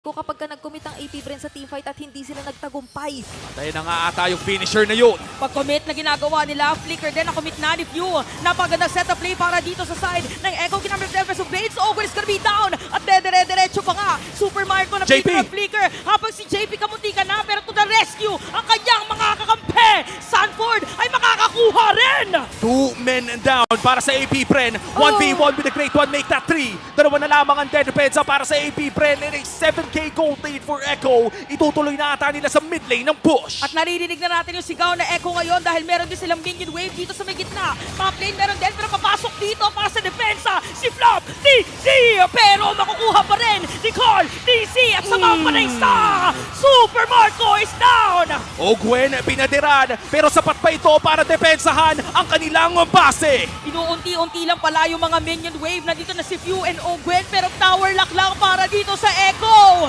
ko kapag ka nag-commit ang AP Bren sa teamfight at hindi sila nagtagumpay. Tayo na nga ata yung finisher na yun. Pag-commit na ginagawa nila, Flicker din na-commit na ni Few. Napagandang setup play para dito sa side ng Echo. Ginamit ng Empress of Blades. Ogre is gonna be down. At dire-diretso pa nga. Super Marco na JP! Flicker of Flicker. Habang si JP kamunti ka na, pero to the rescue, ang kanyang mga kakampi. Sanford ay makakakuha rin. 2 men down para sa AP Bren. 1v1 with the Great One, make that 3. Dalawa na lamang ang dead depensa para sa AP Bren. And a 7k gold lead for Echo. Itutuloy na ata nila sa mid lane ng push. At naririnig na natin yung sigaw na Echo ngayon dahil meron din silang minion wave dito sa may gitna. Top lane meron din pero papasok dito para sa depensa si Flop DC, pero makukuha pa rin ni Carl DC at sa mga panaysa. Super Marco is down. Ogwen pinadiran pero sapat pa ito para depensahan ang kanilang base. Inuunti-unti lang pala yung mga minion wave. Nandito na si Few and Ogwen pero tower lock lang para dito sa Echo.